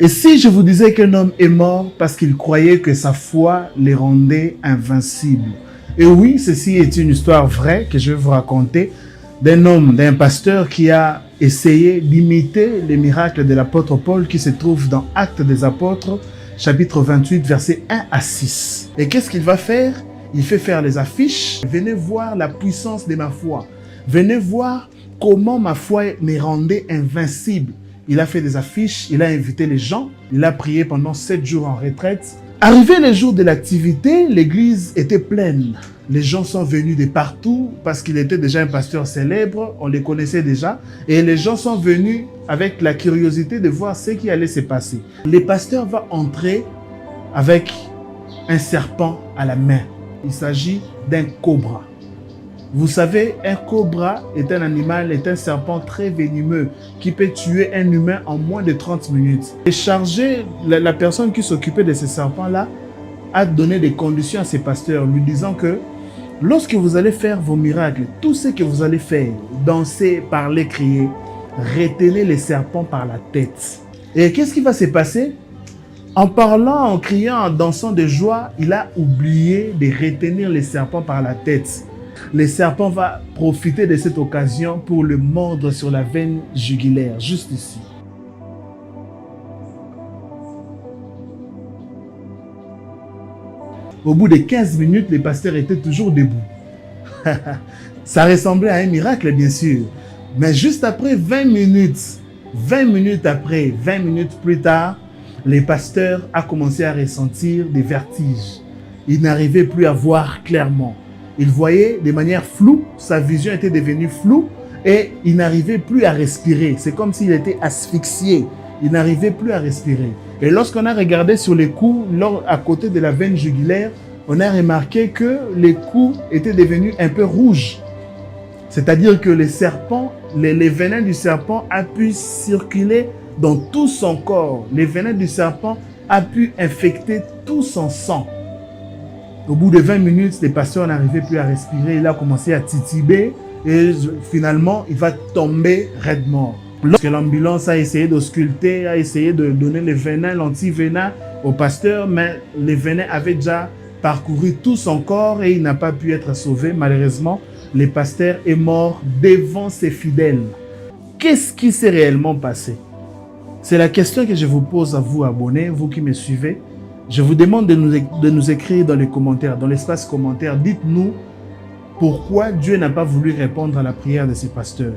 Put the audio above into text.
Et si je vous disais qu'un homme est mort parce qu'il croyait que sa foi les rendait invincibles? Et oui, ceci est une histoire vraie que je vais vous raconter d'un homme, d'un pasteur qui a essayé d'imiter les miracles de l'apôtre Paul qui se trouve dans Actes des Apôtres, chapitre 28, versets 1 à 6. Et qu'est-ce qu'il va faire? Il fait faire les affiches. Venez voir la puissance de ma foi. Venez voir comment ma foi me rendait invincible. Il a fait des affiches, il a invité les gens, il a prié pendant 7 jours en retraite. Arrivé le jour de l'activité, l'église était pleine. Les gens sont venus de partout parce qu'il était déjà un pasteur célèbre, on les connaissait déjà. Et les gens sont venus avec la curiosité de voir ce qui allait se passer. Le pasteur va entrer avec un serpent à la main. Il s'agit d'un cobra. Vous savez, un cobra est un animal, est un serpent très venimeux qui peut tuer un humain en moins de 30 minutes. Et chargé, la personne qui s'occupait de ce serpent-là a donné des conditions à ses pasteurs, lui disant que lorsque vous allez faire vos miracles, tout ce que vous allez faire, danser, parler, crier, retenez les serpents par la tête. Et qu'est-ce qui va se passer? En parlant, en criant, en dansant de joie, il a oublié de retenir les serpents par la tête. Le serpent va profiter de cette occasion pour le mordre sur la veine jugulaire, juste ici. Au bout de 15 minutes, le pasteur était toujours debout. Ça ressemblait à un miracle, bien sûr. Mais juste après 20 minutes plus tard, le pasteur a commencé à ressentir des vertiges. Il n'arrivait plus à voir clairement. Il voyait de manière floue, sa vision était devenue floue et il n'arrivait plus à respirer. C'est comme s'il était asphyxié. Il n'arrivait plus à respirer. Et lorsqu'on a regardé sur les coups, à côté de la veine jugulaire, on a remarqué que les coups étaient devenus un peu rouges. C'est-à-dire que les venins du serpent a pu circuler dans tout son corps. Les venins du serpent a pu infecter tout son sang. Au bout de 20 minutes, le pasteur n'arrivait plus à respirer. Il a commencé à tituber et finalement, il va tomber raide mort. Lorsque l'ambulance a essayé d'ausculter, a essayé de donner les venins, l'antivenin au pasteur, mais les venins avaient déjà parcouru tout son corps et il n'a pas pu être sauvé. Malheureusement, le pasteur est mort devant ses fidèles. Qu'est-ce qui s'est réellement passé? C'est la question que je vous pose à vous, abonnés, vous qui me suivez. Je vous demande de nous écrire dans les commentaires, dans l'espace commentaire. Dites-nous pourquoi Dieu n'a pas voulu répondre à la prière de ses pasteurs.